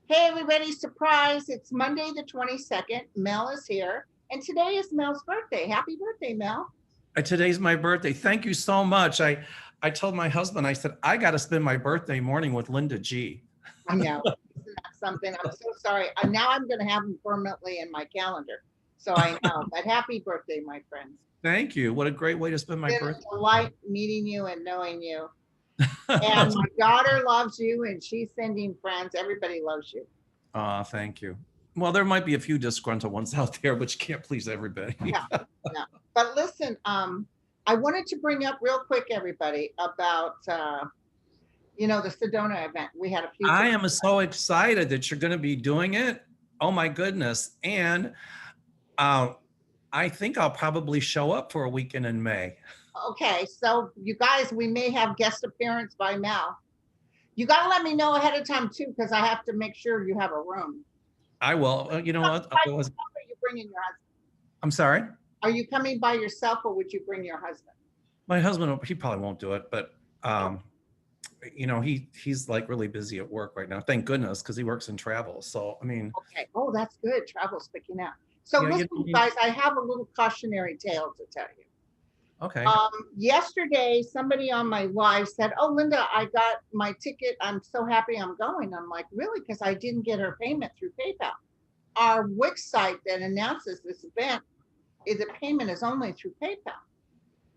Hey, everybody, surprise. It's Monday the 22nd. Mel is here. And today is Mel's birthday. Happy birthday, Mel. Today's my birthday. Thank you so much. I told my husband, I said, I got to spend my birthday morning with Linda G. I know. Isn't that something? I'm so sorry. Now I'm going to have him permanently in my calendar. So I know. But happy birthday, my friends. Thank you. What a great way to spend my It's been birthday. a delight meeting you and knowing you. And my daughter loves you, and she's sending friends. Everybody loves you. Thank you. Well, there might be a few disgruntled ones out there, but you can't please everybody. Yeah. Yeah. But listen, I wanted to bring up real quick, everybody, about the Sedona event. We had a few I tickets. am so excited that you're going to be doing it. Oh my goodness. And uh, I think I'll probably show up for a weekend in May. Okay, so you guys, we may have guest appearance by Mel. You got to let me know ahead of time too, because I have to make sure you have a room. I will. You know what? Are you bringing your husband? I'm sorry. Are you coming by yourself, or would you bring your husband? My husband, he probably won't do it, but he's like really busy at work right now. Thank goodness, because he works in travel. So I mean, okay. Oh, that's good. Travel's picking up. So yeah, listen, guys, I have a little cautionary tale to tell you. Okay. Yesterday, somebody on my live said, "Oh, Linda, I got my ticket. I'm so happy I'm going." I'm like, "Really?" Because I didn't get her payment through PayPal. Our Wix site that announces this event, the payment is only through PayPal.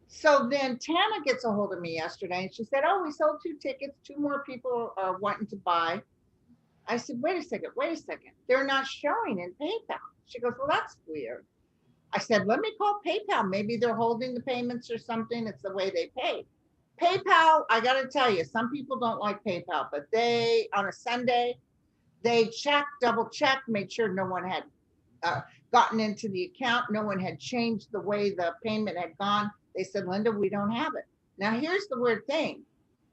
So then Tana gets a hold of me yesterday, and she said, "Oh, we sold 2 tickets. 2 more people are wanting to buy." I said, wait a second. They're not showing in PayPal." She goes, "Well, that's weird." I said, "Let me call PayPal. Maybe they're holding the payments or something. It's the way they pay." PayPal, I got to tell you, some people don't like PayPal, but they, on a Sunday, they double checked, made sure no one had gotten into the account, no one had changed the way the payment had gone. They said, "Linda, we don't have it." Now, here's the weird thing.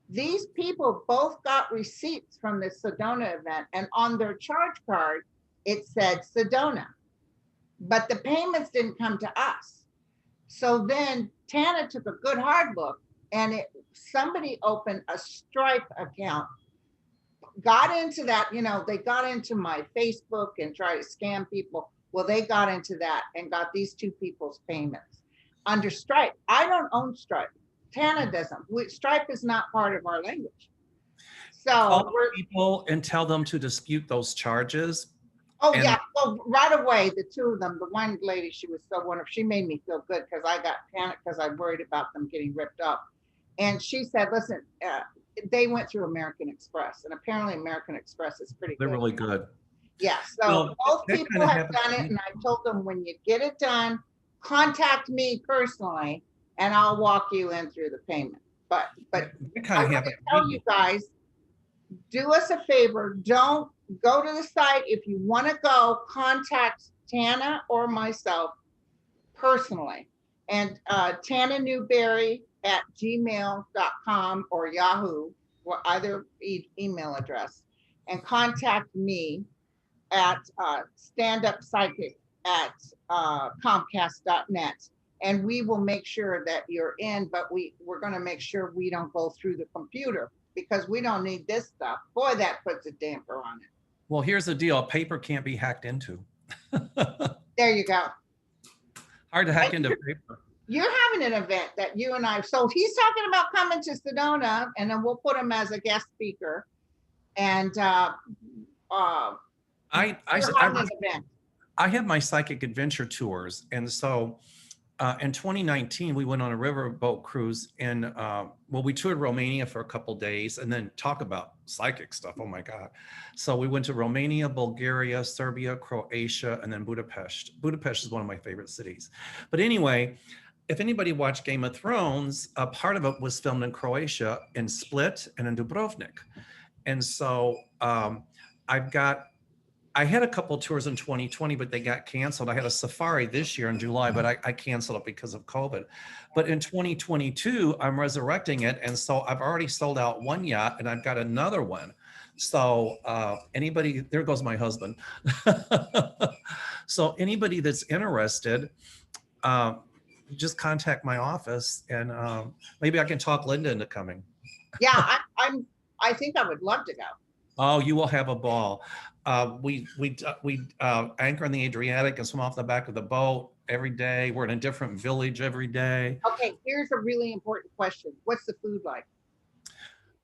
These people both got receipts from the Sedona event, and on their charge card, it said Sedona, but the payments didn't come to us. So then Tana took a good hard look, and somebody opened a Stripe account, got into that, they got into my Facebook and tried to scam people. Well, they got into that and got these 2 people's payments under Stripe. I don't own Stripe. Tana doesn't. Stripe is not part of our language. So call people and tell them to dispute those charges. Oh, yeah. Well, right away, the 2 of them, the one lady, she was so wonderful. She made me feel good because I got panicked because I worried about them getting ripped up. And she said, listen, they went through American Express, and apparently American Express is pretty They're good. really good. Yeah. So both people have done it, and I told them, when you get it done, contact me personally, and I'll walk you in through the payment. But I want to tell you guys, do us a favor. Don't go to the site. If you want to go, contact Tana or myself personally. And Tana Newberry at gmail.com or Yahoo, or either email address. And contact me at standuppsychic at comcast.net. And we will make sure that you're in, but we're going to make sure we don't go through the computer, because we don't need this stuff. Boy, that puts a damper on it. Well, here's the deal. Paper can't be hacked into. There you go. Hard to hack into paper. You're having an event that you and I, so he's talking about coming to Sedona, and then we'll put him as a guest speaker. And I have my psychic adventure tours. And so in 2019, we went on a riverboat cruise, and we toured Romania for a couple days, and then talk about psychic stuff. Oh my God. So we went to Romania, Bulgaria, Serbia, Croatia, and then Budapest. Budapest is one of my favorite cities. But anyway, if anybody watched Game of Thrones, a part of it was filmed in Croatia, in Split, and in Dubrovnik. And so I had a couple tours in 2020, but they got canceled. I had a safari this year in July, but I canceled it because of COVID. But in 2022, I'm resurrecting it. And so I've already sold out one yacht, and I've got another one. So anybody, there goes my husband. So anybody that's interested, just contact my office, and maybe I can talk Linda into coming. Yeah, I think I would love to go. Oh, you will have a ball. We anchor in the Adriatic and swim off the back of the boat every day. We're in a different village every day. Okay, here's a really important question. What's the food like?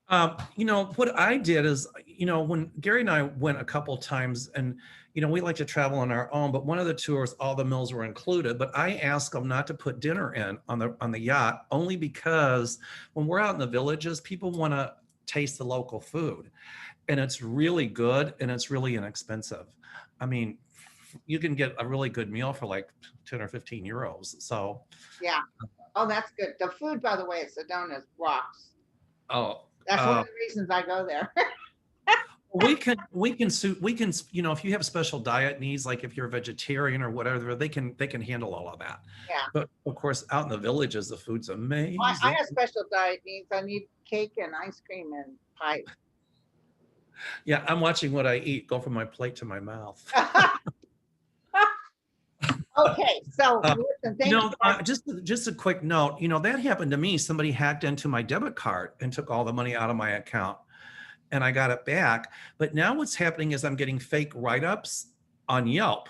What I did is, when Gary and I went a couple times, and we like to travel on our own, but one of the tours, all the meals were included. But I asked them not to put dinner in on the yacht, only because when we're out in the villages, people want to taste the local food, and it's really good and it's really inexpensive. I mean, you can get a really good meal for like 10 or 15 euros. So, Yeah. Oh, that's good. The food, by the way, at Sedona rocks. oh, That's one of the reasons I go there. we can if you have special diet needs, like if you're a vegetarian or whatever, they can handle all of that. Yeah. But of course, out in the villages, the food's I amazing. have special diet needs. I need cake and ice cream and pie. Yeah, I'm watching what I eat go from my plate to my mouth. Okay, so listen, thank you. Just a quick note, that happened to me. Somebody hacked into my debit card and took all the money out of my account, and I got it back. But now what's happening is I'm getting fake write-ups on Yelp.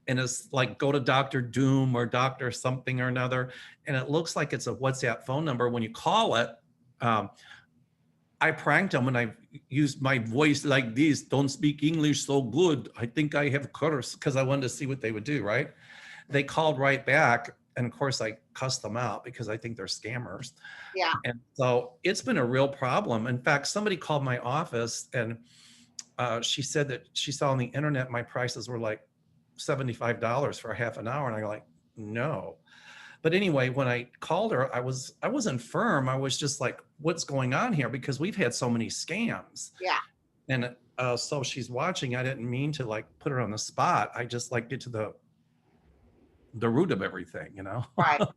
And it's like, go to Dr. Doom or Dr. something or another. And it looks like it's a WhatsApp phone number. When you call it, I pranked them and I used my voice like this. Don't speak English so good. I think I have curse, because I wanted to see what they would do, right? They called right back. And of course, I cussed them out because I think they're scammers. Yeah. And so it's been a real problem. In fact, somebody called my office and she said that she saw on the internet my prices were like $75 for a half an hour. And I go like, no. But anyway, when I called her, I wasn't firm. I was just like, what's going on here? Because we've had so many scams. Yeah. And so she's watching. I didn't mean to like put her on the spot. I just like get to the root of everything, Right. Right.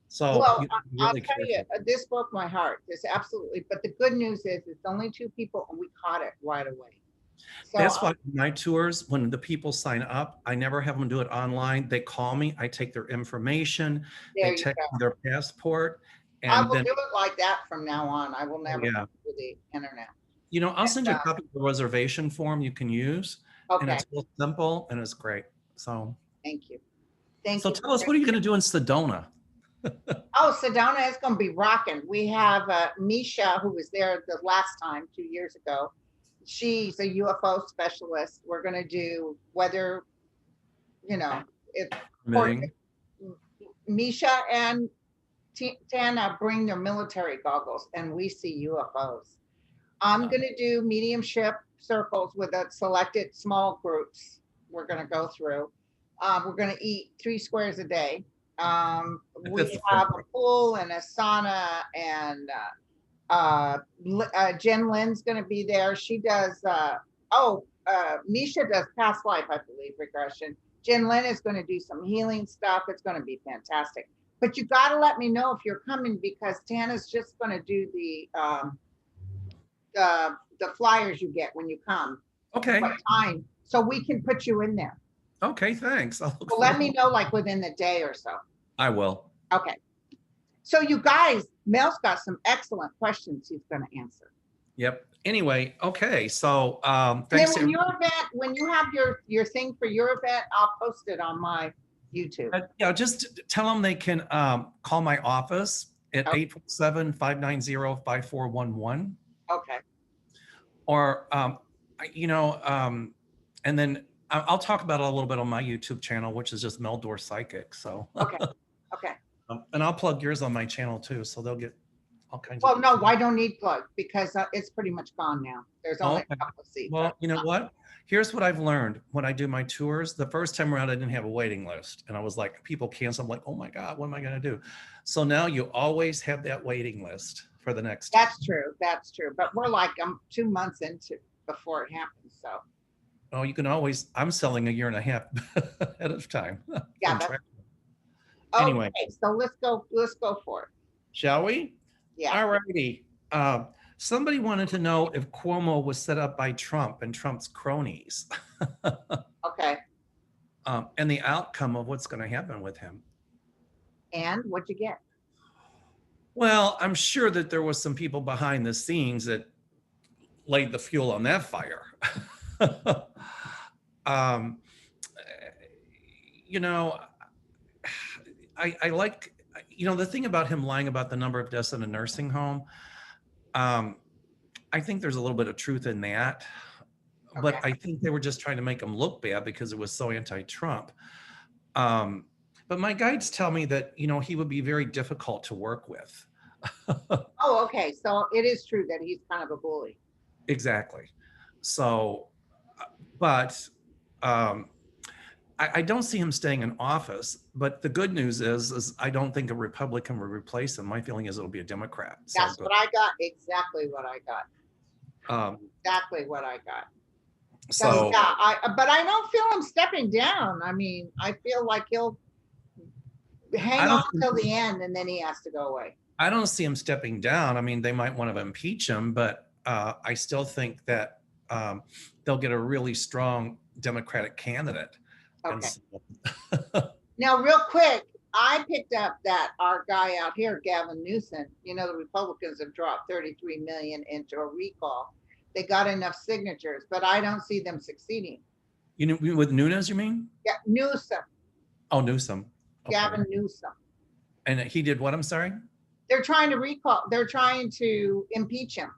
So Well, I'll really tell you, careful. this broke my heart. This absolutely. But the good news is, it's only 2 people, and we caught it right away. So That's why my tours, when the people sign up, I never have them do it online. They call me, I take their information, there they you text me go. their passport, I and will then, do it like that from now on. I will oh never yeah, do the internet. I'll send you And, a copy of the reservation form you can use, and okay. it's real simple and it's great. So, Thank you. Thank so you. tell us, what are you going to do in Sedona? Oh, Sedona is going to be rocking. We have Misha, who was there the last time 2 years ago. She's a UFO specialist. We're going to do weather, if Permitting. Misha and Tana bring their military goggles and we see UFOs. I'm going to do mediumship circles with a selected small groups we're going to go through. We're going to eat 3 squares a day. We have a pool and a sauna, and Jen Lynn's going to be there. She does, Misha does past life, I believe, regression. Jen Lynn is going to do some healing stuff. It's going to be fantastic. But you got to let me know if you're coming, because Tana's just going to do the flyers you get when you come. Okay. What time? So we can put you in there. Okay, thanks. Well, let me know like within the day or so. I will. Okay. So you guys, Mel's got some excellent questions he's going to answer. Yep. Anyway, okay. So thanks. Then when your event, when you have your thing for your event, I'll post it on my YouTube. Yeah, just tell them they can call my office at 847-590-5411. Okay. Or and then I'll talk about it a little bit on my YouTube channel, which is just Meldor Psychic. So okay. Okay. And I'll plug yours on my channel too, so they'll get all kinds of. Well, no, I don't need plug, because it's pretty much gone now. There's only a couple of seats. Well, you know what? Here's what I've learned when I do my tours. The first time around, I didn't have a waiting list, and I was like, people cancel. I'm like, oh my God, what am I going to do? So now you always have that waiting list for the next. That's true. That's true. But we're like 2 months into before it happens. So. Oh, you can always. I'm selling 1.5 years ahead of time. Yeah. Anyway, okay, so let's go for it. Shall we? Yeah. All righty. Somebody wanted to know if Cuomo was set up by Trump and Trump's cronies. Okay. And the outcome of what's going to happen with him. And what'd you get? Well, I'm sure that there was some people behind the scenes that laid the fuel on that fire. um, you know, I like, the thing about him lying about the number of deaths in a nursing home. Um, I think there's a little bit of truth in that, Okay. but I think they were just trying to make him look bad because it was so anti-Trump. Um, but my guides tell me that, he would be very difficult to work with. Oh, okay. So it is true that he's kind of a bully. Exactly. So, but I don't see him staying in office. But the good news is I don't think a Republican will replace him. My feeling is it'll be a Democrat. So That's good. what I got. Exactly what I got. Um, Exactly what I got. So so yeah, but I don't feel him stepping down. I mean, I feel like he'll hang on till the end, and then he has to go away. I don't see him stepping down. I mean, they might want to impeach him, but I still think that they'll get a really strong Democratic candidate. Okay. So, now, real quick, I picked up that our guy out here, Gavin Newsom, the Republicans have dropped 33 million into a recall. They got enough signatures, but I don't see them succeeding. With Nunes, you mean? Yeah, Newsom. Oh, Newsom. Okay. Gavin Newsom. And he did what? I'm sorry? They're trying to recall. They're trying to impeach him.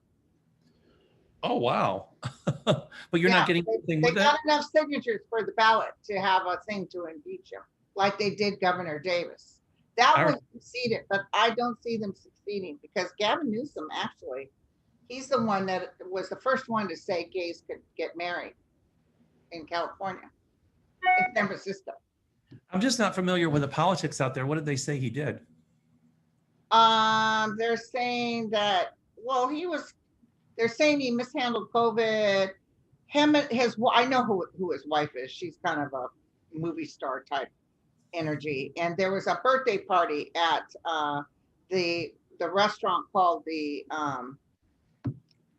Oh, wow. But you're not getting anything with it? They got enough signatures for the ballot to have a thing to impeach him, like they did Governor Davis. That was succeeded, but I don't see them succeeding because Gavin Newsom, actually, he's the one that was the first one to say gays could get married in California, in San Francisco. I'm just not familiar with the politics out there. What did they say he did? They're saying that, they're saying he mishandled COVID. Him and I know who his wife is. She's kind of a movie star type energy. And there was a birthday party at the restaurant called the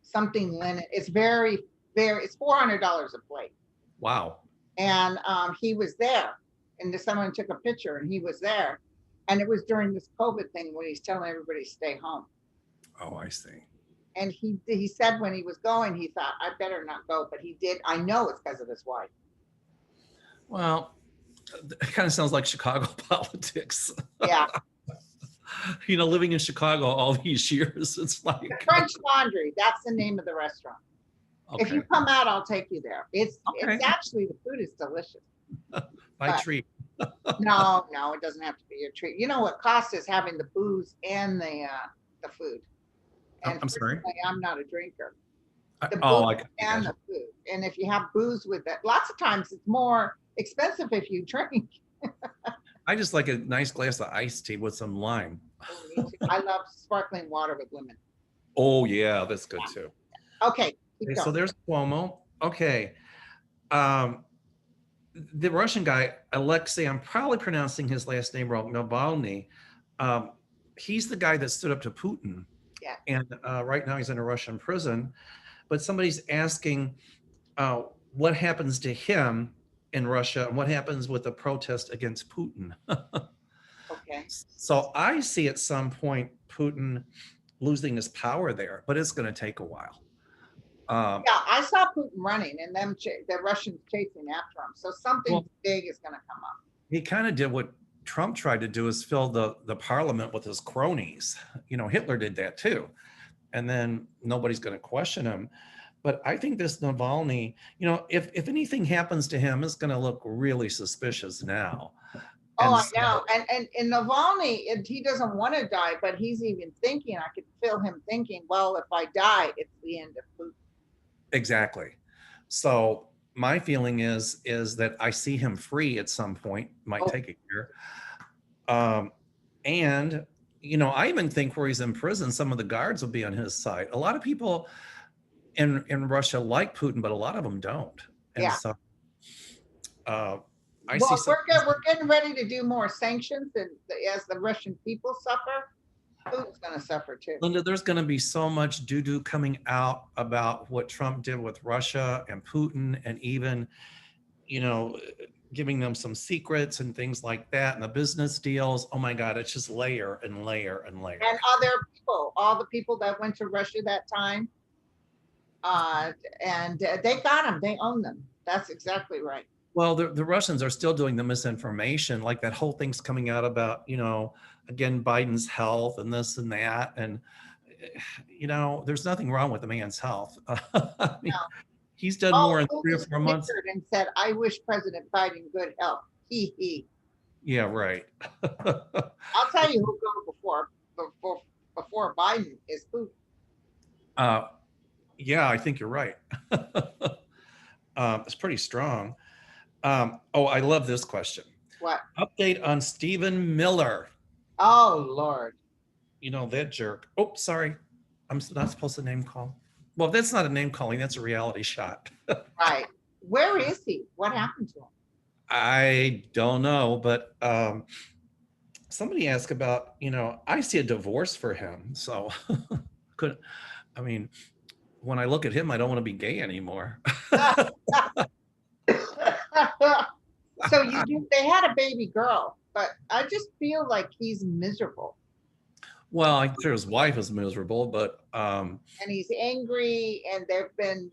something Linen. It's very, very, it's $400 a plate. Wow. And he was there, and someone took a picture, and he was there. And it was during this COVID thing when he's telling everybody to stay home. Oh, I see. And he said when he was going, he thought, I better not go, but he did. I know it's because of his wife. Well, it kind of sounds like Chicago politics. Yeah. Living in Chicago all these years, it's like the French Laundry. That's the name of the restaurant. Okay. If you come out, I'll take you there. It's actually, the food is delicious. My treat. No, it doesn't have to be your treat. You know what costs is having the booze and the food. And I'm sorry. I'm not a drinker. The booze and the food. And if you have booze with it, lots of times it's more expensive if you drink. I just like a nice glass of iced tea with some lime. I love sparkling water with lemon. Oh yeah, that's good too. Okay. So there's Cuomo. Okay. The Russian guy, Alexei, I'm probably pronouncing his last name wrong, Malvaney. He's the guy that stood up to Putin. Yeah. And right now he's in a Russian prison. But somebody's asking what happens to him in Russia and what happens with the protest against Putin. Okay. So I see at some point Putin losing his power there, but it's going to take a while. I saw Putin running and the Russians chasing after him. So something big is going to come up. He kind of did what Trump tried to do, is fill the parliament with his cronies. Hitler did that too. And then nobody's going to question him. But I think this Navalny, if anything happens to him, it's going to look really suspicious now. I know. And Navalny, he doesn't want to die, but he's even thinking, I could feel him thinking, well, if I die, it's the end of Putin. Exactly. So my feeling is that I see him free at some point. Might take a year. And I even think where he's in prison, some of the guards will be on his side. A lot of people in Russia like Putin, but a lot of them don't. And so we're getting ready to do more sanctions, and as the Russian people suffer, Putin's going to suffer too. Linda, there's going to be so much doo-doo coming out about what Trump did with Russia and Putin, and even, giving them some secrets and things like that, and the business deals. Oh my God, it's just layer and layer and layer. And other people, all the people that went to Russia that time, Uh, and they got them. They own them. That's exactly right. Well, the Russians are still doing the misinformation, like that whole thing's coming out about, again, Biden's health and this and that. And, there's nothing wrong with the man's health. I mean, he's done more Oh, in who 3 or 4 months. pictured and said, "I wish President Biden good health." He he. Yeah, right. I'll tell you who go before Biden is Putin. uh, yeah, I think you're right. It's pretty strong. Oh, I love this question. What? Update on Stephen Miller. Oh Lord. That jerk. Oh, sorry. I'm not supposed to name call. Well, that's not a name calling. That's a reality shot. Right. Where is he? What happened to him? I don't know, but somebody asked about, I see a divorce for him. So I mean, when I look at him, I don't want to be gay anymore. So they had a baby girl, but I just feel like he's miserable. Well, I'm sure his wife is miserable, but and he's angry, and they've been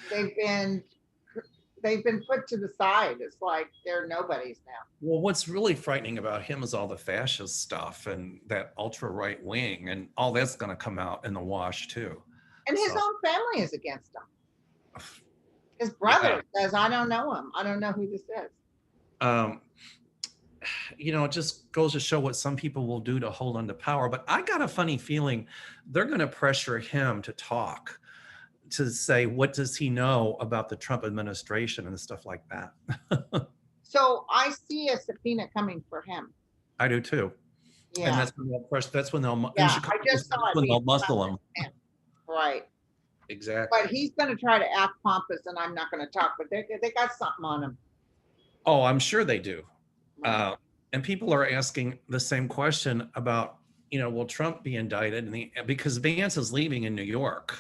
they've been put to the side. It's like they're nobodies now. well, what's really frightening about him is all the fascist stuff and that ultra right wing, and all that's going to come out in the wash too. And his own family is against him. His brother says, "I don't know him. I don't know who this is." It just goes to show what some people will do to hold on to power. But I got a funny feeling they're going to pressure him to talk, to say, what does he know about the Trump administration and stuff like that. So I see a subpoena coming for him. I do too. Yeah. And that's when they'll Yeah, I just saw it. they'll muscle him. Right. Exactly. But he's going to try to act pompous, and I'm not going to talk. But they got something on him. Oh, I'm sure they do. And people are asking the same question about, will Trump be indicted? Because Vance is leaving in New York.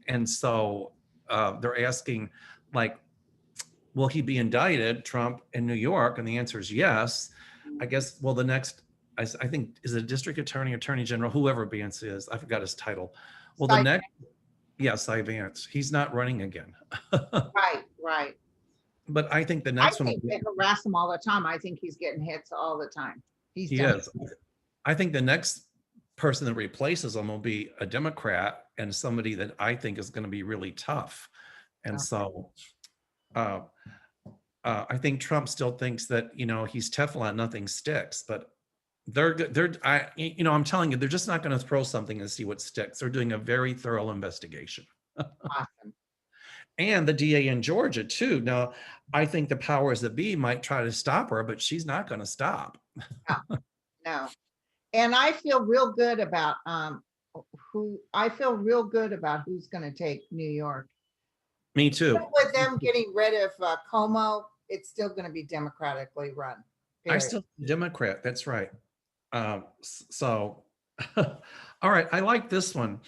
And so they're asking, like, will he be indicted, Trump, in New York? And the answer is yes. I guess, well, the next, I think, is it district attorney, attorney general, whoever Vance is. I forgot his title. Well, the next, Cy Vance. He's not running again. Right. But I think the next one. They harass him all the time. I think he's getting hits all the time. He is. I think the next person that replaces him will be a Democrat, and somebody that I think is going to be really tough. And so I think Trump still thinks that, he's Teflon, nothing sticks, but I'm telling you, they're just not going to throw something and see what sticks. They're doing a very thorough investigation. Awesome. And the DA in Georgia too. Now, I think the powers that be might try to stop her, but she's not going to stop. No. And I feel real good about who's going to take New York. Me too. Even with them getting rid of Cuomo, it's still going to be democratically run. Period. I still Democrat. That's right. So, all right. I like this one.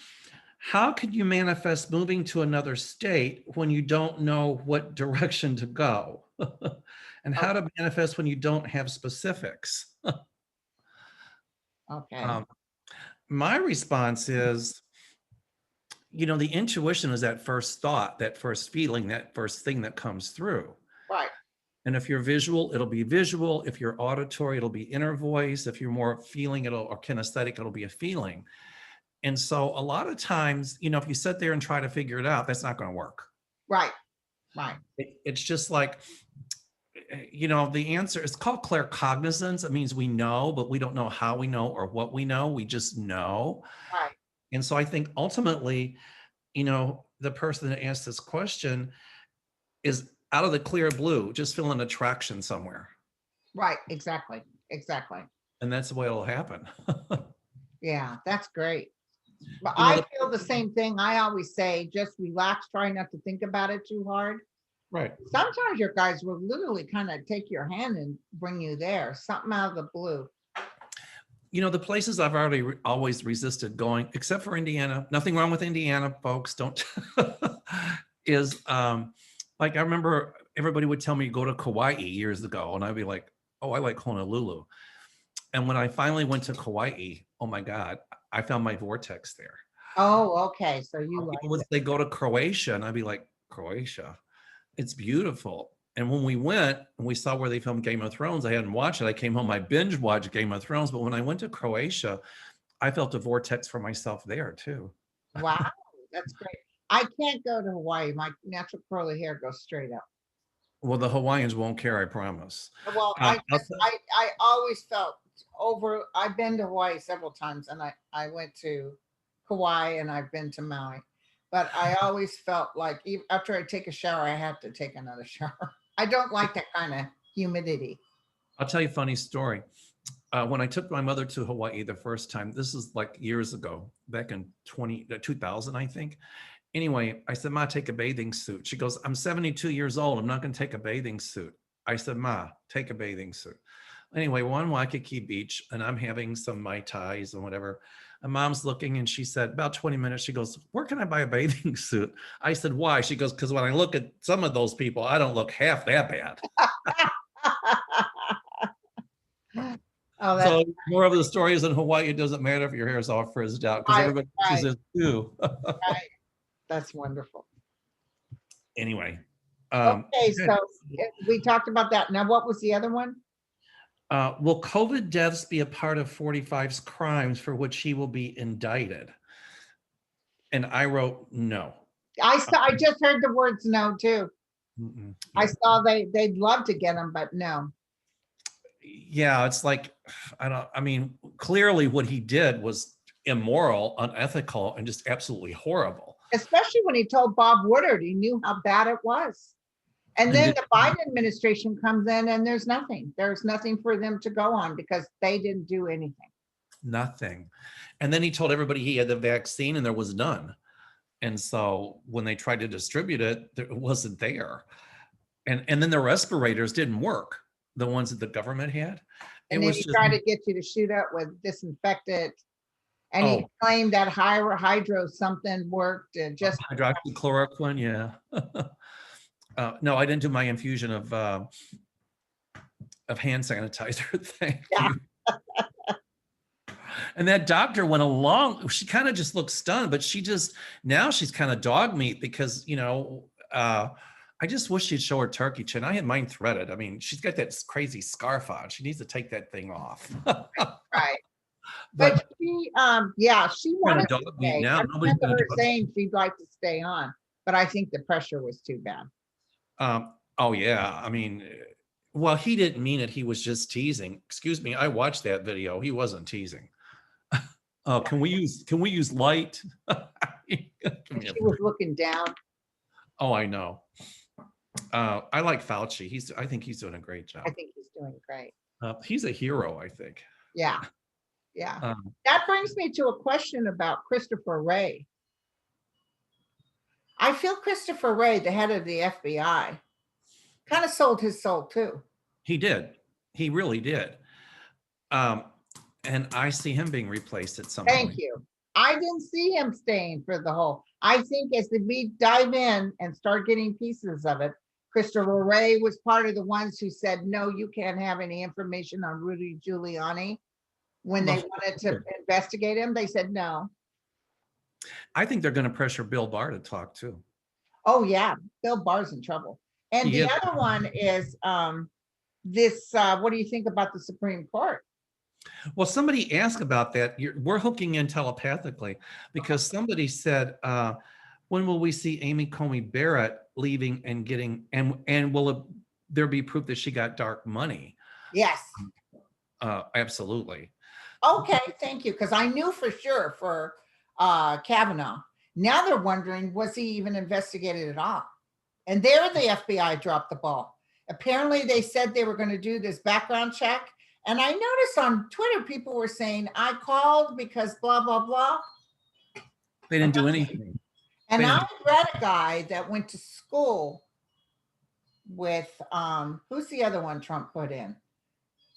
How can you manifest moving to another state when you don't know what direction to go? And how to manifest when you don't have specifics? Okay. My response is, the intuition is that first thought, that first feeling, that first thing that comes through. Right. And if you're visual, it'll be visual. If you're auditory, it'll be inner voice. If you're more feeling, or kinesthetic, it'll be a feeling. And so a lot of times, if you sit there and try to figure it out, that's not going to work. Right. It's just like, the answer is called claircognizance. It means we know, but we don't know how we know or what we know. We just know. Right. And so I think ultimately, the person that asked this question is out of the clear blue, just feeling attraction somewhere. Right. Exactly. And that's the way it'll happen. Yeah, that's great. But I feel the same thing. I always say, just relax, try not to think about it too hard. Right. Sometimes your guys will literally kind of take your hand and bring you there, something out of the blue. The places I've always resisted going, except for Indiana, nothing wrong with Indiana, folks, don't, is like, I remember everybody would tell me go to Kauai years ago, and I'd be like, oh, I like Honolulu. And when I finally went to Kauai, oh my God, I found my vortex there. Oh, okay. So you like People would it. say go to Croatia, and I'd be like, Croatia, it's beautiful. And when we went and we saw where they filmed Game of Thrones, I hadn't watched it. I came home, I binge watched Game of Thrones, but when I went to Croatia, I felt a vortex for myself there too. Wow, that's great. I can't go to Hawaii. My natural curly hair goes straight up. Well, the Hawaiians won't care, I promise. Well, I'll I always felt I've been to Hawaii several times, and I went to Kauai and I've been to Maui, but I always felt like after I take a shower, I have to take another shower. I don't like that kind of humidity. I'll tell you a funny story. When I took my mother to Hawaii the first time, this is like years ago, back in 2000, I think. Anyway, I said, Ma, take a bathing suit. She goes, I'm 72 years old. I'm not going to take a bathing suit. I said, Ma, take a bathing suit. Anyway, we're on Waikiki Beach, and I'm having some Mai Tais and whatever. And Mom's looking, and she said, about 20 minutes, she goes, where can I buy a bathing suit? I said, why? She goes, because when I look at some of those people, I don't look half that bad. Oh, that's So more of the story is in Hawaii, it doesn't matter if your hair is all frizzed out because right, everybody right, uses it too. right. That's wonderful. Anyway, Okay, good. so we talked about that. Now, what was the other one? Will COVID deaths be a part of 45's crimes for which he will be indicted? And I wrote no. I just heard the words no too. Mm-mm, I no. saw they'd love to get him, but no. Yeah, it's like, I mean, clearly what he did was immoral, unethical, and just absolutely horrible. Especially when he told Bob Woodward he knew how bad it was. And And then did the Biden administration comes in and there's nothing. There's nothing for them to go on because they didn't do anything. nothing. And then he told everybody he had the vaccine and there was none. And so when they tried to distribute it, it wasn't there. And then the respirators didn't work, the ones that the government had. It And then was he just, tried to get you to shoot up with disinfectant. And he oh, claimed that hydro something worked just hydroxychloroquine, yeah. No, I didn't do my infusion of hand sanitizer. Thank yeah. you. And that doctor went along. She kind of just looked stunned, but now she's kind of dog meat because I just wish she'd show her turkey chin. I had mine threaded. I mean, she's got that crazy scarf on. She needs to take that thing off. Right. But But she she kind of wanted to dog meat stay. now. I Nobody's remember going to her saying she'd like to stay on, but I think the pressure was too bad. Oh yeah, I mean, well, he didn't mean it. He was just teasing. Excuse me, I watched that video. He wasn't teasing. Oh, can we use light? And she was looking down. Oh, I know. I like Fauci. I think he's doing a great job. I think he's doing great. He's a hero, I think. Yeah. Yeah. Um, That brings me to a question about Christopher Wray. I feel Christopher Wray, the head of the FBI, kind of sold his soul too. he did. He really did. And I see him being replaced at some Thank point. you. I didn't see him staying for the whole. I think as we dive in and start getting pieces of it, Christopher Wray was part of the ones who said, no, you can't have any information on Rudy Giuliani. When they wanted to investigate him, they said no. I think they're going to pressure Bill Barr to talk too. Oh yeah, Bill Barr's in trouble. And the other one is this. What do you think about the Supreme Court? Well, somebody asked about that. We're hooking in telepathically because somebody said, when will we see Amy Coney Barrett leaving and getting, and will there be proof that she got dark money? Yes. Absolutely. Okay, thank you. Because I knew for sure for Kavanaugh. Now they're wondering, was he even investigated at all? And there the FBI dropped the ball. Apparently they said they were going to do this background check. And I noticed on Twitter, people were saying, I called because blah, blah, blah. They didn't do anything. And I read a guy that went to school with, who's the other one Trump put in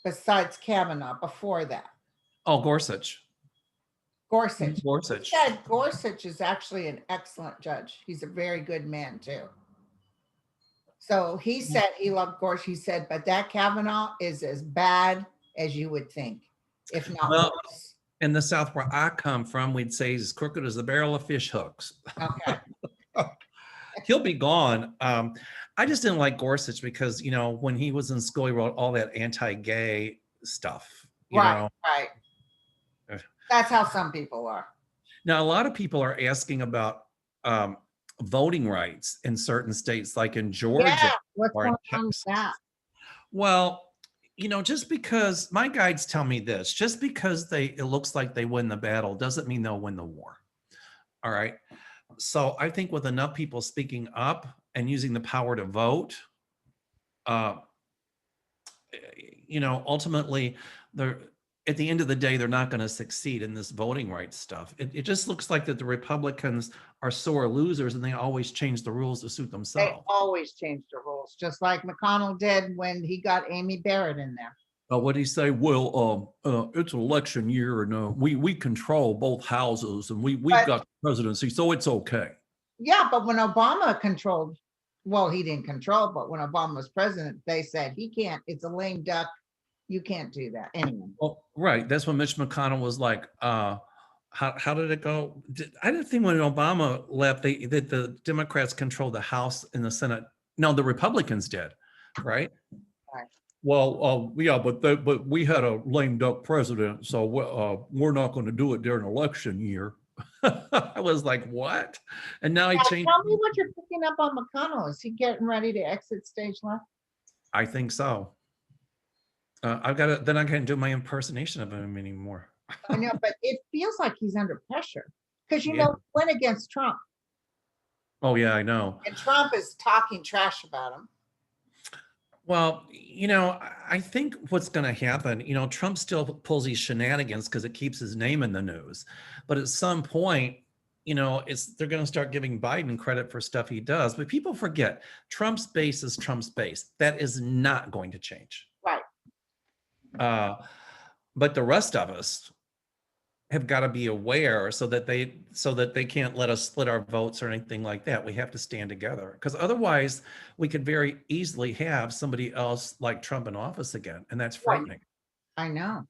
besides Kavanaugh before that? Oh, Gorsuch. Gorsuch. Gorsuch. He said Gorsuch is actually an excellent judge. He's a very good man too. So he said he loved Gorsuch. He said, but that Kavanaugh is as bad as you would think, if not worse. In the South where I come from, we'd say he's crooked as a barrel of fish hooks. Okay. He'll be gone. I just didn't like Gorsuch because, you know, when he was in school, he wrote all that anti-gay stuff, you Right, know. right. That's how some people are. Now, a lot of people are asking about voting rights in certain states, like in Georgia. Yeah, what's Or in going on with Texas. that? Well, you know, just because my guides tell me this, just because it looks like they win the battle doesn't mean they'll win the war. All right. So I think with enough people speaking up and using the power to vote, you know, ultimately, at the end of the day, they're not going to succeed in this voting rights stuff. It just looks like that the Republicans are sore losers and they always change the rules to suit They themselves. always change the rules, just like McConnell did when he got Amy Barrett in there. What did he say? Well, it's election year and we control both houses and we've got the presidency, so it's okay. Yeah, but when Obama controlled, well, he didn't control, but when Obama was president, they said he can't, it's a lame duck. You can't do that anyway. Well, right. That's when Mitch McConnell was like, how did it go? I didn't think when Obama left, that the Democrats controlled the House and the Senate. No, the Republicans did, right? Right. Well, yeah, but we had a lame duck president, so we're not going to do it during election year. I was like, what? And now he changed. Tell me what you're picking up on McConnell. Is he getting ready to exit stage left? I think so. Then I can't do my impersonation of him anymore. I know, but it feels like he's under pressure because, you know, he went against Trump. Oh, yeah, I know. And Trump is talking trash about him. Well, you know, I think what's going to happen, you know, Trump still pulls these shenanigans because it keeps his name in the news. But at some point, you know, they're going to start giving Biden credit for stuff he does. But people forget Trump's base is Trump's base. That is not going to change. Right. But the rest of us have got to be aware so that they can't let us split our votes or anything like that. We have to stand together because otherwise we could very easily have somebody else like Trump in office again, and that's frightening. I know.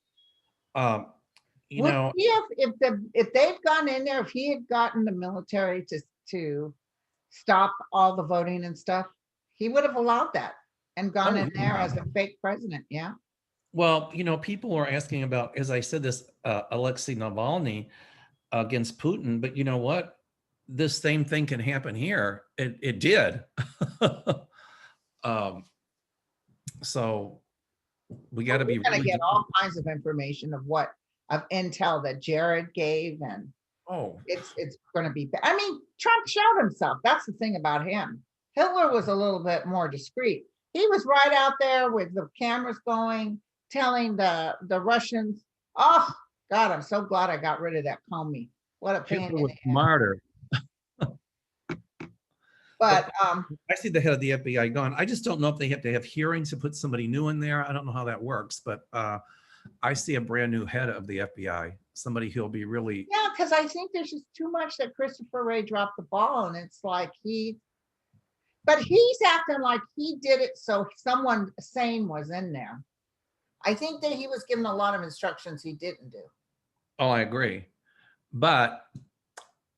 You know, if they've gone in there, if he had gotten the military to stop all the voting and stuff, he would have allowed that and gone in there as a fake president. Yeah. Well, you know, people are asking about, as I said, this Alexei Navalny against Putin, but you know what? This same thing can happen here. It did. So we got to be really get all kinds of information of intel that Jared gave, and it's going to be. I mean, Trump showed himself. That's the thing about him. Hitler was a little bit more discreet. He was right out there with the cameras going, telling the Russians, "Oh God, I'm so glad I got rid of that Comey. What a pain in the ass." Smarter. But I see the head of the FBI gone. I just don't know if they have to have hearings to put somebody new in there. I don't know how that works, but I see a brand new head of the FBI, somebody who'll be really. Yeah, because I think there's just too much that Christopher Wray dropped the ball, and it's like but he's acting like he did it so someone sane was in there. I think that he was given a lot of instructions he didn't do. Oh, I agree. But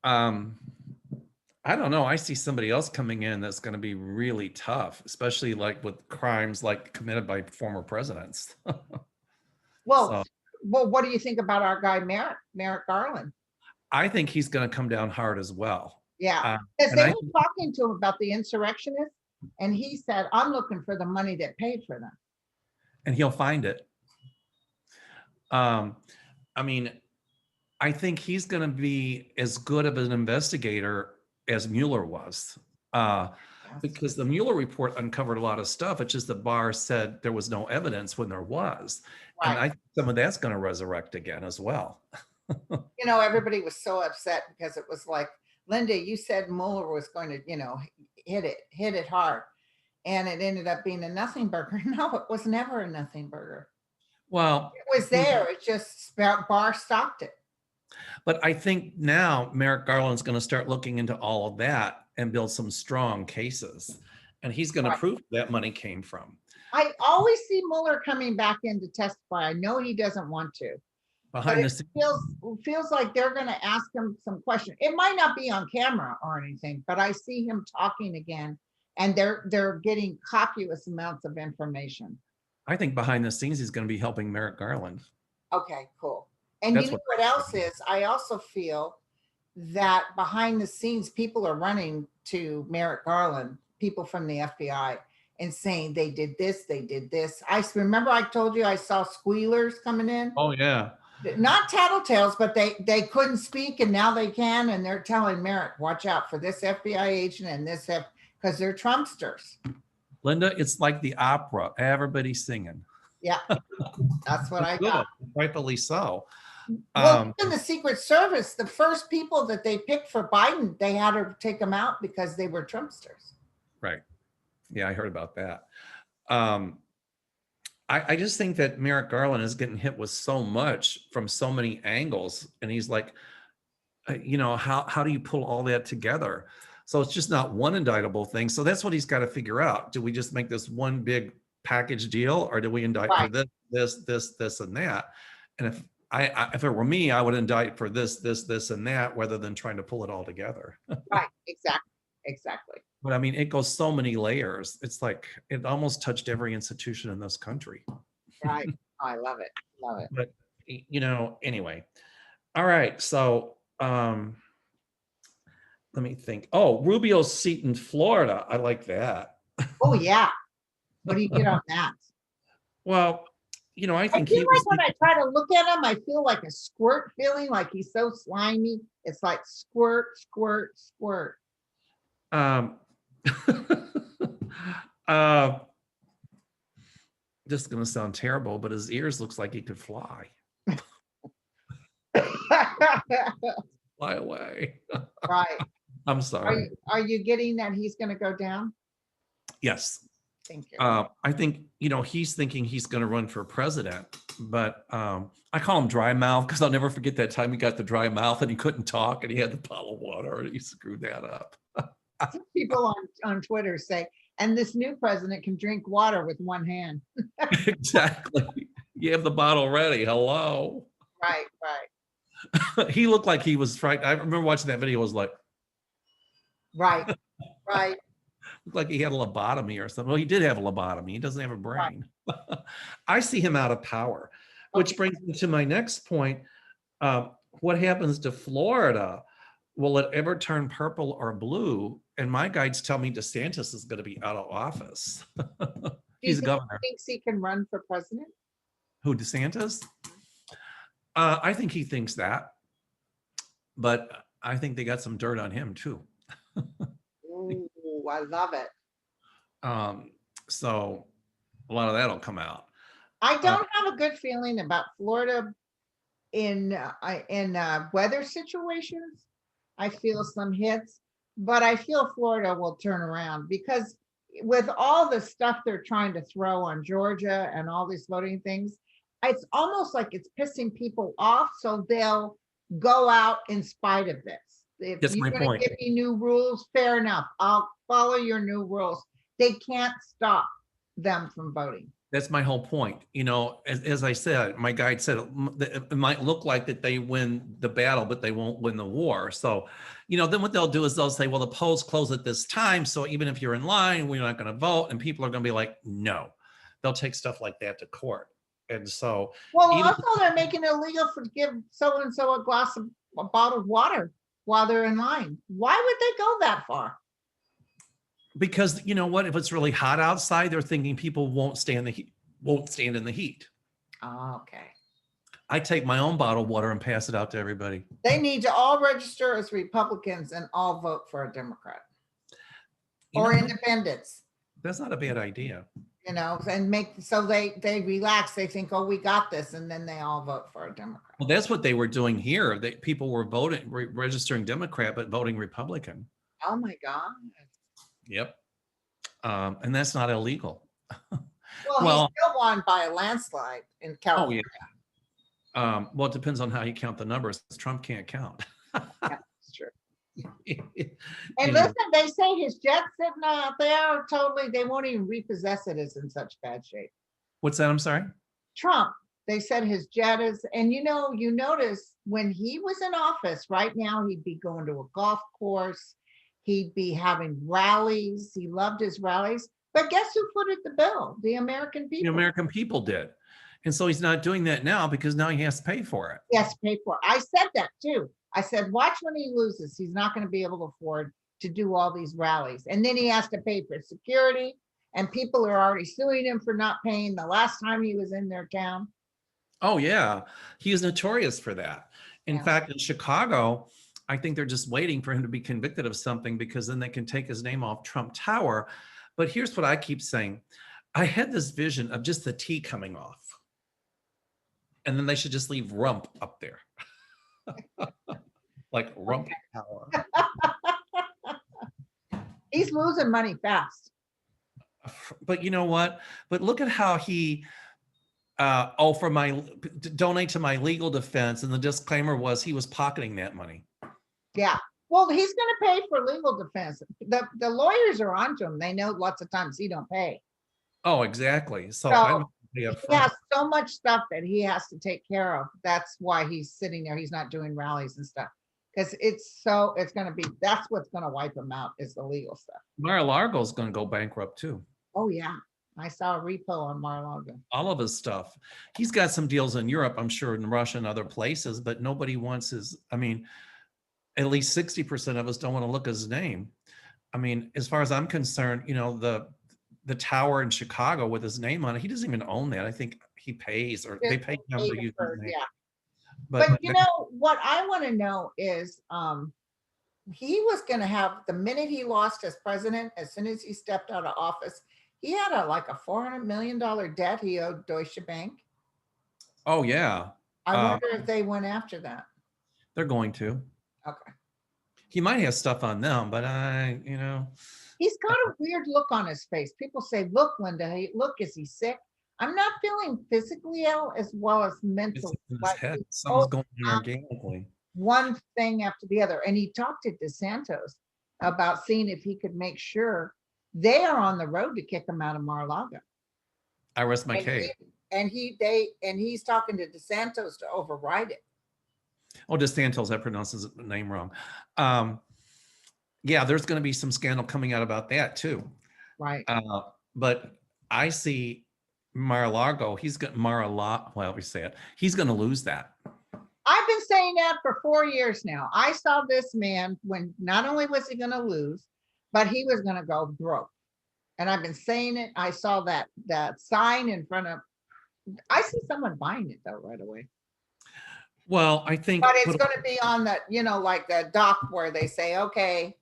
I don't know. I see somebody else coming in that's going to be really tough, especially like with crimes like committed by former presidents. Well, what do you think about our guy, Merrick Garland? I think he's going to come down hard as well. Yeah, because they were talking to him about the insurrectionists, and he said, "I'm looking for the money that paid for them." And he'll find it. I mean, I think he's going to be as good of an investigator as Mueller was, because the Mueller report uncovered a lot of stuff. It's just that Barr said there was no evidence when there was. Right. And I think some of that's going to resurrect again as well. You know, everybody was so upset because it was like, Linda, you said Mueller was going to, you know, hit it hard. And it ended up being a nothing burger. No, it was never a nothing burger. Well, it was there. It just Barr stopped it. But I think now Merrick Garland's going to start looking into all of that and build some strong cases. And he's going to prove that money came from. I always see Mueller coming back in to testify. I know he doesn't want to, But behind the it scenes. feels like they're going to ask him some question. It might not be on camera or anything, but I see him talking again, and they're getting copious amounts of information. I think behind the scenes he's going to be helping Merrick Garland. Okay, cool. And That's you know what what else is? I also feel that behind the scenes, people are running to Merrick Garland, people from the FBI, and saying they did this, they did this. I remember I told you I saw squealers coming in. Oh yeah. Not tattletales, but they couldn't speak and now they can, and they're telling Merrick, watch out for this FBI agent and this because they're Trumpsters. Linda, it's like the opera. Everybody's singing. Yeah, that's what I got. Rightfully so. Well, in the Secret Service, the first people that they picked for Biden, they had to take them out because they were Trumpsters. Right. Yeah, I heard about that. I just think that Merrick Garland is getting hit with so much from so many angles. And he's like, how do you pull all that together? So it's just not one indictable thing. So that's what he's got to figure out. Do we just make this one big package deal, or do we indict for this, and that? And if it were me, I would indict for this, and that, rather than trying to pull it all together. Right. Exactly. But I mean, it goes so many layers. It's like it almost touched every institution in this country. Right. I love it. But anyway. All right. So let me think. Oh, Rubio's seat in Florida. I like that. Oh yeah. What do you get on that? Well, I think I feel like when I try to look at him, I feel like a squirt feeling, like he's so slimy. It's like squirt, squirt, squirt. This is going to sound terrible, but his ears looks like he could fly. Fly away. Right. I'm sorry. Are you getting that he's going to go down? Yes. Thank you. I think, he's thinking he's going to run for president, but I call him dry mouth because I'll never forget that time he got the dry mouth and he couldn't talk and he had the bottle of water and he screwed that up. People on Twitter say, and this new president can drink water with one hand. Exactly. You have the bottle ready. Hello. Right. He looked like he was frightened. I remember watching that video. I was like, right. Looked like he had a lobotomy or something. Well, he did have a lobotomy. He doesn't have a brain. Right. I see him out of power, which brings me to my next point. What happens to Florida? Will it ever turn purple or blue? And my guides tell me DeSantis is going to be out of office. He's a governor. He thinks he can run for president? Who, DeSantis? I think he thinks that, but I think they got some dirt on him too. Ooh, I love it. So a lot of that'll come out. I don't have a good feeling about Florida in weather situations. I feel some hits, but I feel Florida will turn around because with all the stuff they're trying to throw on Georgia and all these voting things, it's almost like it's pissing people off. So they'll go out in spite of this. If That's you're my going to give me new rules, fair enough. I'll follow your new rules. They can't stop them from voting. That's my whole point. As I said, my guide said it might look like that they win the battle, but they won't win the war. So, then what they'll do is they'll say, well, the polls close at this time. So even if you're in line, we're not going to vote. And people are going to be like, no. They'll take stuff like that to court. And so. Well, also they're making it illegal to give so-and-so a bottle of water while they're in line. Why would they go that far? Because you know what? If it's really hot outside, they're thinking people won't stand in the heat. Oh, okay. I take my own bottled water and pass it out to everybody. They need to all register as Republicans and all vote for a Democrat or independents. That's not a bad idea. And make so they relax. They think, oh, we got this, and then they all vote for a Democrat. Well, that's what they were doing here. People were registering Democrat, but voting Republican. Oh my God. Yep. And that's not illegal. Well, he still won by a landslide in California. Oh, yeah. Well, it depends on how you count the numbers. Trump can't count. Yeah, that's true. And listen, they say his jet's sitting out there totally, they won't even repossess it. It's in such bad shape. What's that? I'm sorry? Trump, They said his jet is, and you notice when he was in office, right now, he'd be going to a golf course. He'd be having rallies. He loved his rallies. But guess who footed the bill? The American The people. American people did. And so he's not doing that now because now he has to pay for it. He has to pay for it. I said that too. I said, watch when he loses. He's not going to be able to afford to do all these rallies. And then he has to pay for security. And people are already suing him for not paying the last time he was in their town. Oh, yeah. He is notorious for that. In Yeah. fact, in Chicago, I think they're just waiting for him to be convicted of something because then they can take his name off Trump Tower. But here's what I keep saying. I had this vision of just the T coming off. And then they should just leave rump up there. Like rump Tower. He's losing money fast. But you know what? But look at how he, for donate to my legal defense. And the disclaimer was he was pocketing that money. Yeah. Well, he's going to pay for legal defense. The lawyers are onto him. They know lots of times he don't pay. Oh, exactly. So he has so much stuff that he has to take care of. That's why he's sitting there. He's not doing rallies and stuff. Because that's what's going to wipe him out is the legal stuff. Mar-a-Lago is going to go bankrupt too. Oh, yeah. I saw a repo on Mar-a-Lago. All of his stuff. He's got some deals in Europe, I'm sure, in Russia and other places, but nobody wants his, I mean, at least 60% of us don't want to look at his name. I mean, as far as I'm concerned, the tower in Chicago with his name on it, he doesn't even own that. I think he pays or they pay him to use his name. Yeah. But what I want to know is he was going to have, the minute he lost as president, as soon as he stepped out of office, he had a $400 million debt he owed Deutsche Bank. Oh, yeah. I wonder if they went after that. They're going to. Okay. He might have stuff on them, but He's got a weird look on his face. People say, look, Linda, look, is he sick? I'm not feeling physically ill as well as mentally. It's in his head. Something's going on organically. One thing after the other. And he talked to DeSantis about seeing if he could make sure they are on the road to kick him out of Mar-a-Lago. I rest my case. He's talking to DeSantis to override it. Oh, DeSantis, I pronounced his name wrong. Yeah, there's going to be some scandal coming out about that too. Right. But I see Mar-a-Lago, he's going to lose that. I've been saying that for 4 years now. I saw this man when not only was he going to lose, but he was going to go broke. And I've been saying it. I saw that sign in front of, I see someone buying it though right away. Well, I think, but it's going to be on the, like the dock where they say, okay,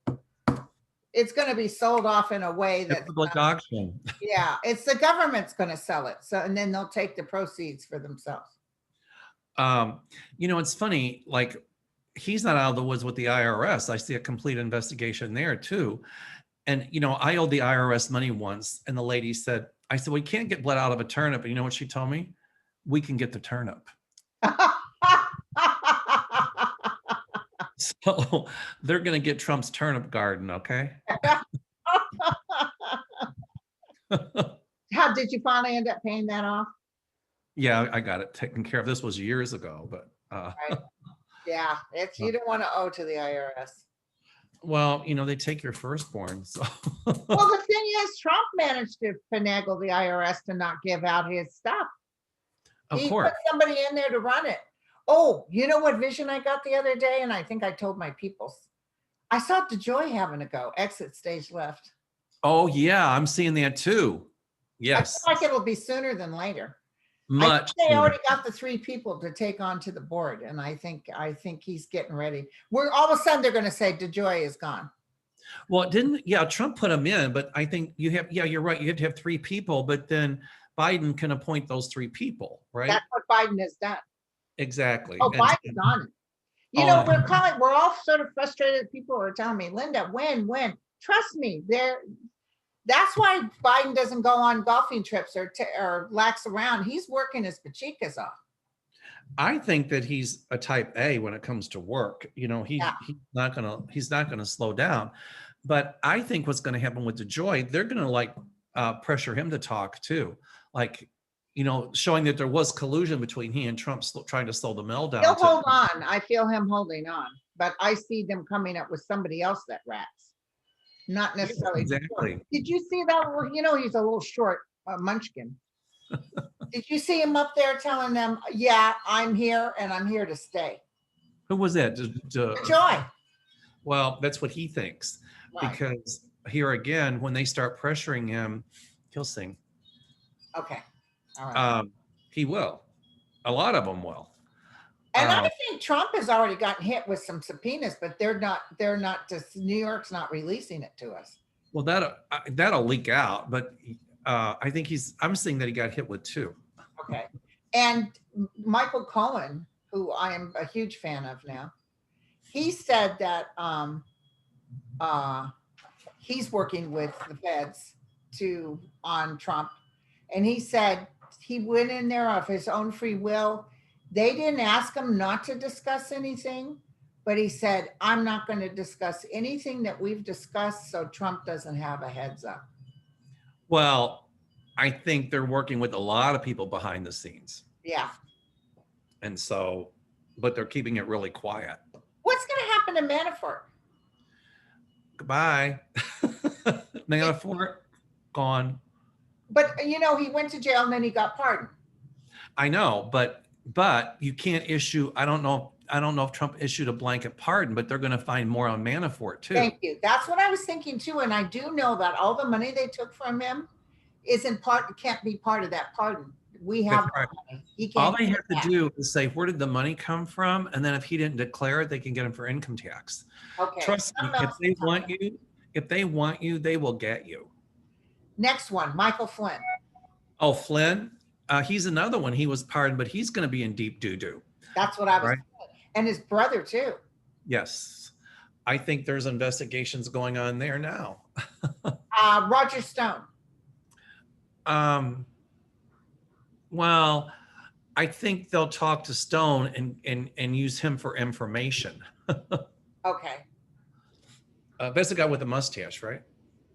it's going to be sold off in a way that public auction. Yeah, it's the government's going to sell it. So, and then they'll take the proceeds for themselves. It's funny, like he's not out of the woods with the IRS. I see a complete investigation there too. And, I owed the IRS money once and the lady said, I said, we can't get blood out of a turnip. And you know what she told me? We can get the turnip. So they're going to get Trump's turnip garden, okay? How did you finally end up paying that off? Yeah, I got it taken care of. This was years ago, but right. Yeah, you don't want to owe to the IRS. Well, they take your firstborn. So. Well, the thing is, Trump managed to finagle the IRS to not give out his stuff. Of course. Put somebody in there to run it. Oh, you know what vision I got the other day? And I think I told my peoples. I saw DeJoy having to go, exit stage left. Oh, yeah, I'm seeing that too. Yes. I feel like it'll be sooner than later. Much. They already got the 3 people to take on to the board. And I think he's getting ready. All of a sudden they're going to say DeJoy is gone. Well, Trump put him in, but I think you're right. You have to have 3 people, but then Biden can appoint those 3 people, right? That's what Biden has done. Exactly. Oh, Biden's on it. We're all sort of frustrated. People are telling me, Linda, when? Trust me, that's why Biden doesn't go on golfing trips or lax around. He's working his pachikas off. I think that he's a type A when it comes to work. He's not gonna slow down. But I think what's going to happen with DeJoy, they're going to pressure him to talk too. Like showing that there was collusion between he and Trump trying to slow the mill down. He'll hold on. I feel him holding on, but I see them coming up with somebody else that rats, not necessarily. Exactly. Did you see that? He's a little short munchkin. Did you see him up there telling them, yeah, I'm here and I'm here to stay? Who was that? Joy. Well, that's what he thinks. Right. Because here again, when they start pressuring him, he'll sing. Okay. All right. He will. A lot of them will. And I think Trump has already gotten hit with some subpoenas, but they're not just, New York's not releasing it to us. Well, that'll leak out, but I think I'm saying that he got hit with 2. Okay. And Michael Cohen, who I am a huge fan of now, he said that he's working with the feds on Trump. And he said he went in there of his own free will. They didn't ask him not to discuss anything, but he said, I'm not going to discuss anything that we've discussed, so Trump doesn't have a heads up. Well, I think they're working with a lot of people behind the scenes. Yeah. And so, but they're keeping it really quiet. What's going to happen to Manafort? Goodbye. Manafort, gone. But, he went to jail and then he got pardoned. I know, but you can't issue, I don't know if Trump issued a blanket pardon, but they're going to find more on Manafort too. Thank you. That's what I was thinking too. And I do know that all the money they took from him can't be part of that pardon. We have money. All they have to do is say, where did the money come from? And then if he didn't declare it, they can get him for income tax. Okay. Trust me, if they want you, they will get you. Next one, Michael Flynn. Oh, Flynn? He's another one. He was pardoned, but he's going to be in deep doo-doo. That's what I was saying. And his brother too. Yes. I think there's investigations going on there now. Roger Stone. Well, I think they'll talk to Stone and use him for information. Okay. That's the guy with the mustache, right?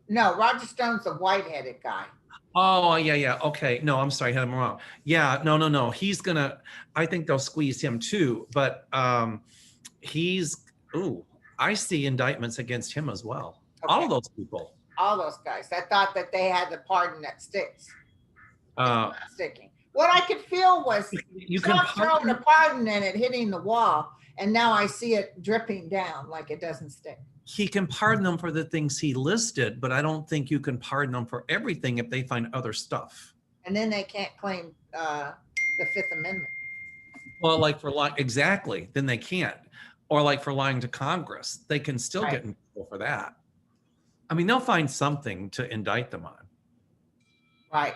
No, Roger Stone's the white-headed guy. Oh, yeah. Okay. No, I'm sorry. I had him wrong. Yeah. No. I think they'll squeeze him too. But I see indictments against him as well. Okay. All of those people. All those guys. I thought that they had the pardon that sticks. It's not sticking. What I could feel was Trump throwing a pardon and it hitting the wall. And now I see it dripping down like it doesn't stick. He can pardon them for the things he listed, but I don't think you can pardon them for everything if they find other stuff. And then they can't claim the Fifth Amendment. Well, exactly. Then they can't. Or for lying to Congress, they can still get in trouble for that. I mean, they'll find something to indict them on. Right.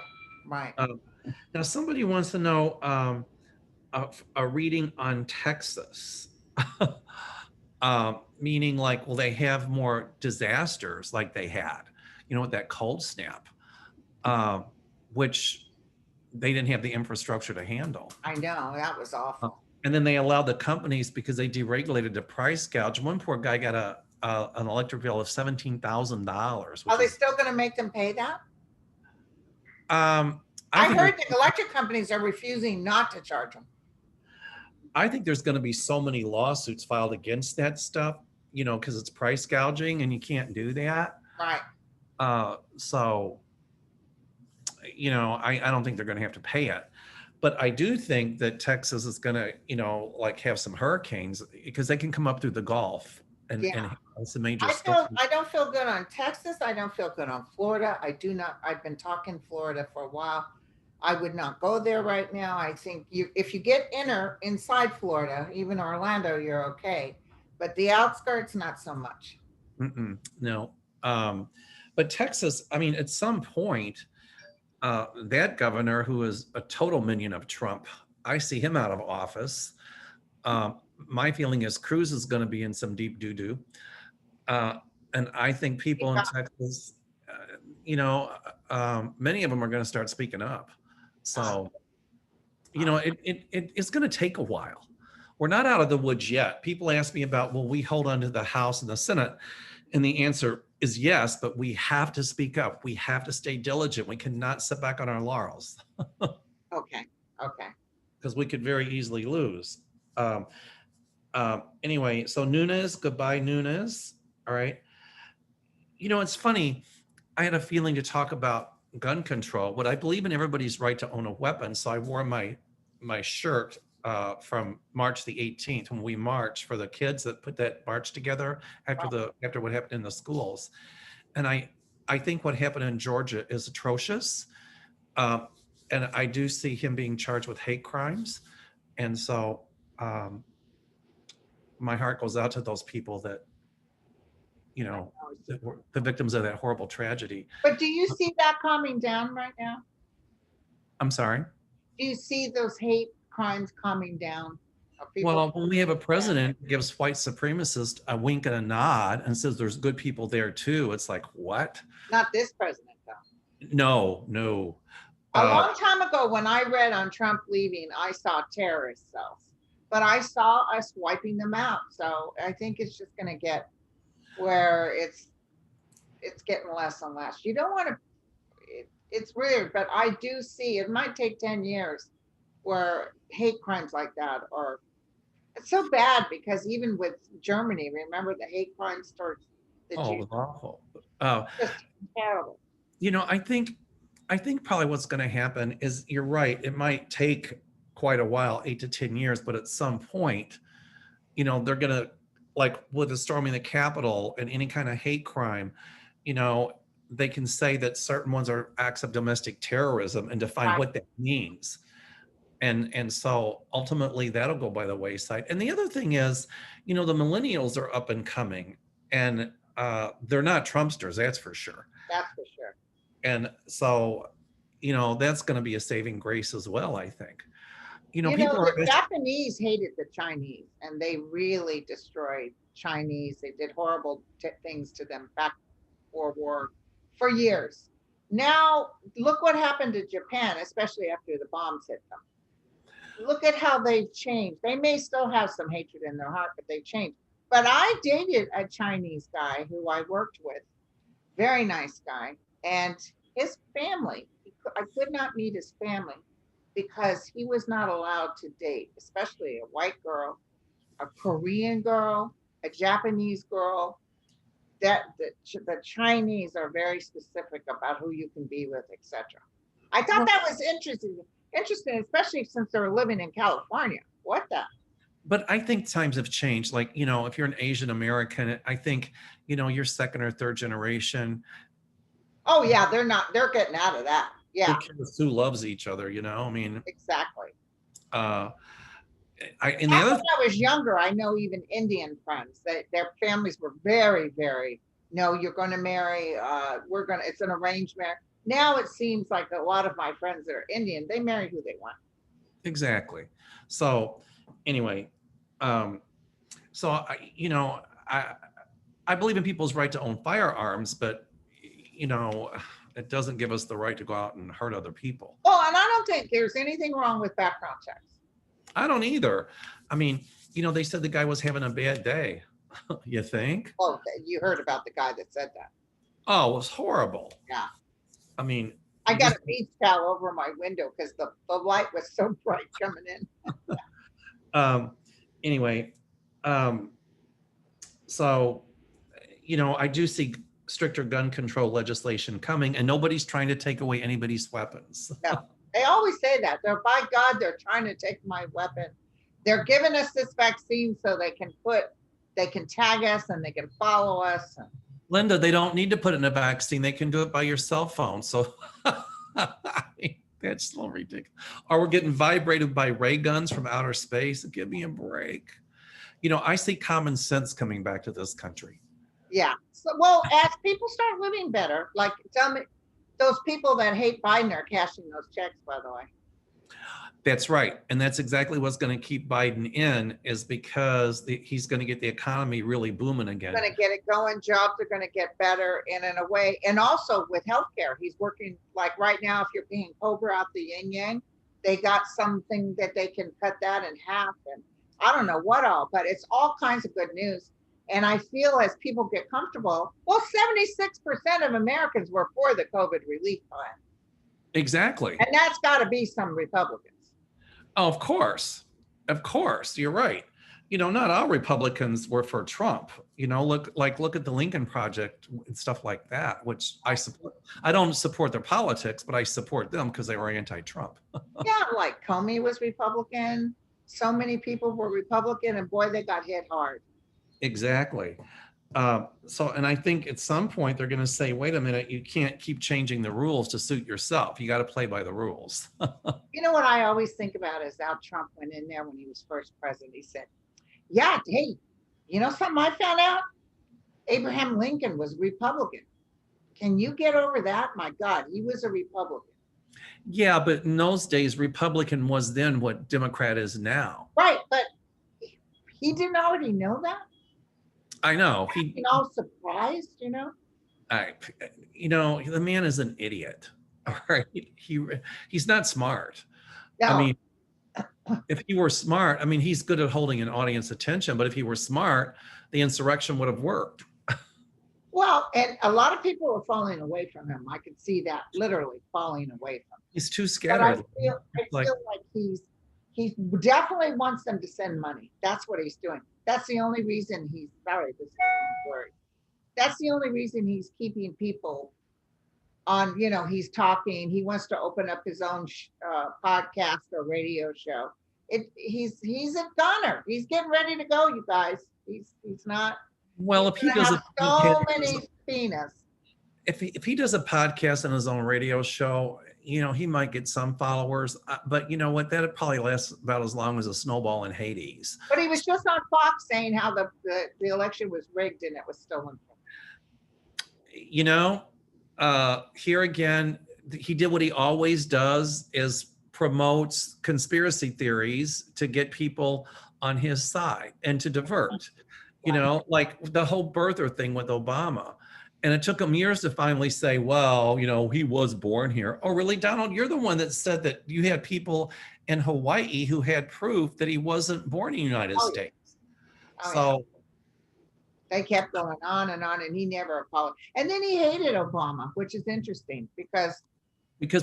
Now, somebody wants to know a reading on Texas. Meaning will they have more disasters like they had, with that cold snap, which they didn't have the infrastructure to handle. I know, that was awful. And then they allowed the companies, because they deregulated the price gouge. One poor guy got an electric bill of $17,000. Are they still going to make them pay that? I heard the electric companies are refusing not to charge them. I think there's going to be so many lawsuits filed against that stuff, because it's price gouging and you can't do that. Right. So, I don't think they're going to have to pay it. But I do think that Texas is going to, have some hurricanes, because they can come up through the Gulf and some major stuff. I don't feel good on Texas. I don't feel good on Florida. I've been talking Florida for a while. I would not go there right now. I think if you get inside Florida, even Orlando, you're okay. But the outskirts, not so much. No. But Texas, at some point, that governor, who is a total minion of Trump, I see him out of office. My feeling is Cruz is going to be in some deep doo-doo. And I think people in Texas, many of them are going to start speaking up. So, it's going to take a while. We're not out of the woods yet. People ask me about, will we hold on to the House and the Senate? And the answer is yes, but we have to speak up. We have to stay diligent. We cannot sit back on our laurels. Okay. Okay. because we could very easily lose. Um, anyway, so Nunes, goodbye, Nunes. All right. It's funny. I had a feeling to talk about gun control. But I believe in everybody's right to own a weapon. So I wore my shirt from March the 18th when we marched for the kids that put that march together after what happened in the schools. And I think what happened in Georgia is atrocious. Um, and I do see him being charged with hate crimes. And so um, my heart goes out to those people that, that were the victims of that horrible tragedy. But do you see that calming down right now? I'm sorry. Do you see those hate crimes calming down? Well, when we have a president who gives white supremacists a wink and a nod and says there's good people there too, it's like, what? Not this president, though. No. A long time ago, when I read on Trump leaving, I saw terrorist cells, but I saw us wiping them out. So I think it's just going to get where it's getting less and less. You don't want to. It's weird, but I do see it might take 10 years where hate crimes like that are. It's so bad because even with Germany, remember the hate crimes towards the Jews? Oh, it was awful. Just terrible. I think probably what's going to happen is you're right. It might take quite a while, 8 to 10 years, but at some point, they're going to, like with the storming the Capitol and any kind of hate crime, they can say that certain ones are acts of domestic terrorism and define what that means. And so ultimately that'll go by the wayside. And the other thing is, the millennials are up and coming, and they're not Trumpsters, that's for sure. That's for sure. And so, that's going to be a saving grace as well, I think. The Japanese hated the Chinese, and they really destroyed Chinese. They did horrible things to them back World War for years. Now, look what happened to Japan, especially after the bombs hit them. Look at how they've changed. They may still have some hatred in their heart, but they've changed. But I dated a Chinese guy who I worked with, very nice guy, and his family, I could not meet his family because he was not allowed to date, especially a white girl, a Korean girl, a Japanese girl. That the Chinese are very specific about who you can be with, etc. I thought that was interesting, especially since they're living in California. What the? But I think times have changed. Like, if you're an Asian American, I think, you're second or third generation. Oh yeah, they're getting out of that. Yeah. Who loves each other, I mean. Exactly. When I was younger, I know even Indian friends that their families were very, very, no, you're going to marry, it's an arranged marriage. Now it seems like a lot of my friends that are Indian, they marry who they want. Exactly. So anyway, I believe in people's right to own firearms, but it doesn't give us the right to go out and hurt other people. Oh, and I don't think there's anything wrong with background checks. I don't either. I mean, they said the guy was having a bad day. You think? Oh, you heard about the guy that said that. Oh, it was horrible. Yeah. I mean, I got a beach towel over my window because the light was so bright coming in. Anyway, so, I do see stricter gun control legislation coming, and nobody's trying to take away anybody's weapons. No, they always say that. By God, they're trying to take my weapon. They're giving us this vaccine so they can tag us and they can follow us. Linda, they don't need to put in a vaccine. They can do it by your cell phone. So that's so ridiculous. Or we're getting vibrated by ray guns from outer space. Give me a break. I see common sense coming back to this country. Yeah. So, well, as people start living better, like tell me, those people that hate Biden are cashing those checks, by the way. That's right. And that's exactly what's going to keep Biden in, is because he's going to get the economy really booming again. He's going to get it going. Jobs are going to get better. And in a way, and also with healthcare, he's working like right now, if you're paying Cobra out the yin yang, they got something that they can cut that in half. And I don't know what all, but it's all kinds of good news. And I feel as people get comfortable, well, 76% of Americans were for the COVID relief plan. Exactly. And that's got to be some Republicans. Oh, of course. Of course. You're right. Not all Republicans were for Trump. Look at the Lincoln Project and stuff like that, which I support. I don't support their politics, but I support them because they were anti-Trump. Yeah, like Comey was Republican. So many people were Republican, and boy, they got hit hard. Exactly. And I think at some point they're going to say, wait a minute, you can't keep changing the rules to suit yourself. You got to play by the rules. You know what I always think about is how Trump went in there when he was first president. He said, yeah, hey, you know something I found out? Abraham Lincoln was Republican. Can you get over that? My God, he was a Republican. Yeah, but in those days, Republican was then what Democrat is now. Right, but he didn't already know that? I know. All surprised, The man is an idiot. All right. He's not smart. No. I mean, if he were smart, he's good at holding an audience attention, but if he were smart, the insurrection would have worked. Well, and a lot of people are falling away from him. I could see that literally falling away from him. He's too scattered. But I feel like he definitely wants them to send money. That's what he's doing. That's the only reason he's sorry, this is worried. That's the only reason he's keeping people on, he's talking. He wants to open up his own podcast or radio show. He's a gunner. He's getting ready to go, you guys. He's not. Well, if he does so many penis. If he does a podcast on his own radio show, he might get some followers. But you know what? That'd probably last about as long as a snowball in Hades. But he was just on Fox saying how the election was rigged and it was stolen from him. Here again, he did what he always does: is promotes conspiracy theories to get people on his side and to divert. Like the whole birther thing with Obama. And it took him years to finally say, well, he was born here. Oh, really, Donald? You're the one that said that you had people in Hawaii who had proof that he wasn't born in the United States. So they kept going on, and he never apologized. And then he hated Obama, which is interesting because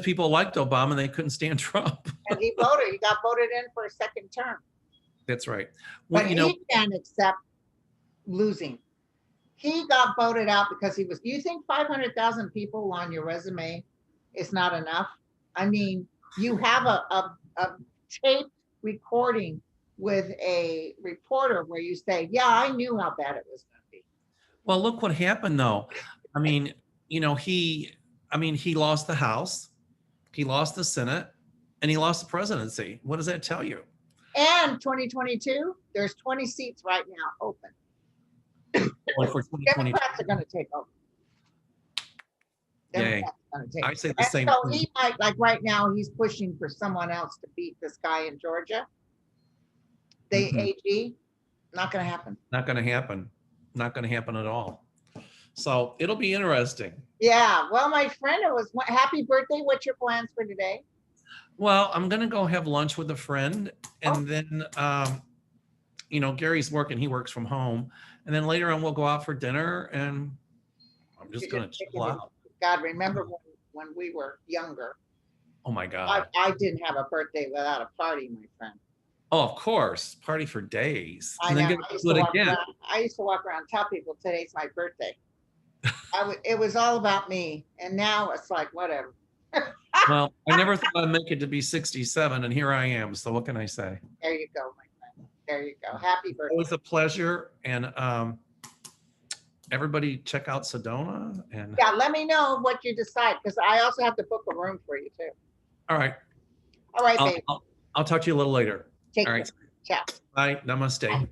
people liked Obama and they couldn't stand Trump. And he got voted in for a second term. That's right. Well, but he can't accept losing. He got voted out because he was. Do you think 500,000 people on your resume is not enough? I mean, you have a tape recording with a reporter where you say, yeah, I knew how bad it was going to be. Well, look what happened, though. He lost the House, he lost the Senate, and he lost the presidency. What does that tell you? And 2022, there's 20 seats right now open. For Democrats are going to take over. Yay. I say the same. So he might, like right now, he's pushing for someone else to beat this guy in Georgia. AG, not going to happen. Not going to happen. Not going to happen at all. So it'll be interesting. Yeah. Well, my friend, it was happy birthday. What's your plans for today? Well, I'm going to go have lunch with a friend, and then, Gary's working. He works from home. And then later on, we'll go out for dinner, and I'm just going to chill out. God, remember when we were younger? Oh, my God. I didn't have a birthday without a party, my friend. Oh, of course. Party for days. I know. I used to walk around and tell people today's my birthday. It was all about me. And now it's like, whatever. Well, I never thought I'd make it to be 67, and here I am. So what can I say? There you go, my friend. There you go. Happy birthday. It was a pleasure. And everybody check out Sedona. And yeah, let me know what you decide, because I also have to book a room for you, too. All right. All right, babe. I'll talk to you a little later. Take All care. right. Ciao. Bye. Namaste. Bye.